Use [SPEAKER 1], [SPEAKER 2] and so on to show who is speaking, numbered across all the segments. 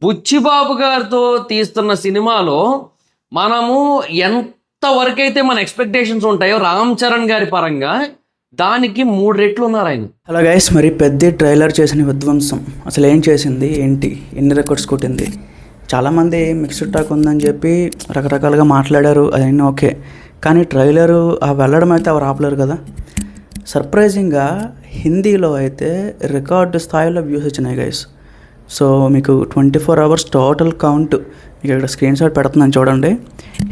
[SPEAKER 1] బుచ్చిబాబు గారితో తీస్తున్న సినిమాలో మనము ఎంతవరకు అయితే మన ఎక్స్పెక్టేషన్స్ ఉంటాయో రామ్ చరణ్ గారి పరంగా దానికి 3 రెట్లు ఉన్నారు ఆయన.
[SPEAKER 2] హలో గైస్, మరి పెద్ద ట్రైలర్ చేసిన విధ్వంసం అసలు ఏం చేసింది, ఏంటి, ఎన్ని రికార్డ్స్ కొట్టింది? చాలామంది మిక్స్డ్ టాక్ ఉందని చెప్పి రకరకాలుగా మాట్లాడారు, అదన్నీ ఓకే. కానీ ట్రైలరు వెళ్ళడం అయితే ఎవరు ఆపలేరు కదా. సర్ప్రైజింగ్గా హిందీలో అయితే రికార్డు స్థాయిలో వ్యూస్ వచ్చినాయి గైస్. సో మీకు 24 hours టోటల్ కౌంట్ మీకు ఇక్కడ స్క్రీన్ షాట్ పెడుతున్నాను చూడండి.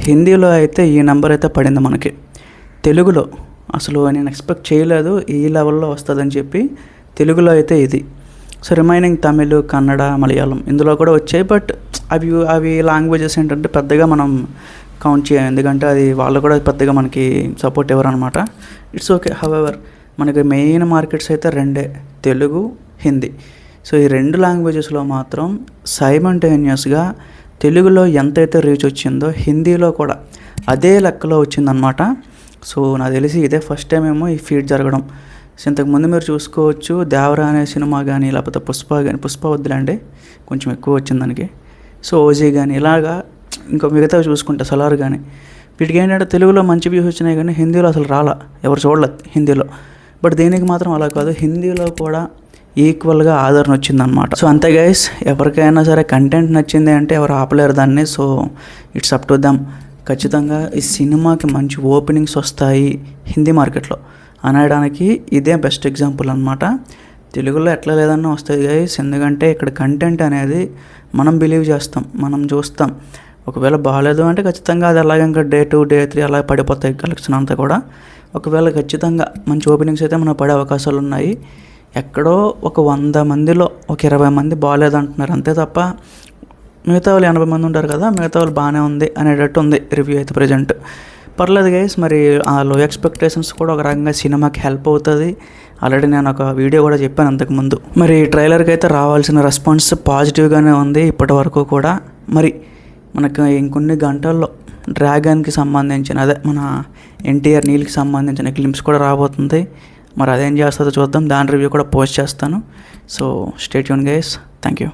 [SPEAKER 2] హిందీలో అయితే ఈ నెంబర్ అయితే పడింది మనకి. తెలుగులో అసలు నేను ఎక్స్పెక్ట్ చేయలేదు ఈ లెవెల్లో వస్తుందని చెప్పి. తెలుగులో అయితే ఇది. సో రిమైనింగ్ తమిళ్, కన్నడ, మలయాళం ఇందులో కూడా వచ్చాయి. బట్ అవి లాంగ్వేజెస్ ఏంటంటే పెద్దగా మనం కౌంట్ చేయం, ఎందుకంటే అది వాళ్ళు కూడా పెద్దగా మనకి సపోర్ట్ ఇవ్వరు అనమాట. It's okay. హవెవర్ మనకి మెయిన్ మార్కెట్స్ అయితే 2, తెలుగు, హిందీ. సో ఈ 2 లాంగ్వేజెస్లో మాత్రం సైమల్టేనియస్గా తెలుగులో ఎంతైతే రీచ్ వచ్చిందో హిందీలో కూడా అదే లెక్కలో వచ్చిందనమాట. సో నాకు తెలిసి ఇదే ఫస్ట్ టైం ఏమో ఈ ఫీడ్ జరగడం. సో ఇంతకుముందు మీరు చూసుకోవచ్చు దేవరా అనే సినిమా కానీ, లేకపోతే పుష్ప వద్దులండి కొంచెం ఎక్కువ వచ్చింది దానికి. సో ఓజీ కానీ ఇలాగా ఇంకా మిగతా చూసుకుంటే సలార్ కానీ వీటికి ఏంటంటే తెలుగులో మంచి వ్యూస్ వచ్చినాయి కానీ హిందీలో అసలు రాలా, ఎవరు చూడలేదు హిందీలో. బట్ దీనికి మాత్రం అలా కాదు, హిందీలో కూడా ఈక్వల్గా ఆదరణ వచ్చిందనమాట. సో అంతే గైస్, ఎవరికైనా సరే కంటెంట్ నచ్చింది అంటే ఎవరు ఆపలేరు దాన్ని. So it's up to them. ఖచ్చితంగా ఈ సినిమాకి మంచి ఓపెనింగ్స్ వస్తాయి హిందీ మార్కెట్లో అనడానికి ఇదే బెస్ట్ ఎగ్జాంపుల్ అనమాట. తెలుగులో ఎట్లా లేదన్నా వస్తుంది గైస్, ఎందుకంటే ఇక్కడ కంటెంట్ అనేది మనం బిలీవ్ చేస్తాం, మనం చూస్తాం. ఒకవేళ బాగాలేదు అంటే ఖచ్చితంగా అది అలాగే ఇంకా Day 2, Day 3 అలా పడిపోతాయి కలెక్షన్ అంతా కూడా. ఒకవేళ ఖచ్చితంగా మంచి ఓపెనింగ్స్ అయితే మనకు పడే అవకాశాలు ఉన్నాయి. ఎక్కడో ఒక 100 మందిలో ఒక 20 మంది బాగాలేదంటున్నారు అంతే తప్ప మిగతా వాళ్ళు 80 మంది ఉంటారు కదా, మిగతా వాళ్ళు బాగానే ఉంది అనేటట్టు ఉంది రివ్యూ అయితే ప్రజెంట్. పర్లేదు గైస్, మరి ఆ లో ఎక్స్పెక్టేషన్స్ కూడా ఒక రకంగా సినిమాకి హెల్ప్ అవుతుంది. ఆల్రెడీ నేను ఒక వీడియో కూడా చెప్పాను అంతకుముందు. మరి ట్రైలర్కి అయితే రావాల్సిన రెస్పాన్స్ పాజిటివ్గానే ఉంది ఇప్పటి వరకు కూడా. మరి మనకు ఇంకొన్ని గంటల్లో డ్రాగన్కి సంబంధించిన అదే మన ఎన్టీఆర్ నీల్కి సంబంధించిన క్లిప్స్ కూడా రాబోతుంది. మరి అదేం చేస్తుందో చూద్దాం, దాని రివ్యూ కూడా పోస్ట్ చేస్తాను. So stay tune guys, thank you.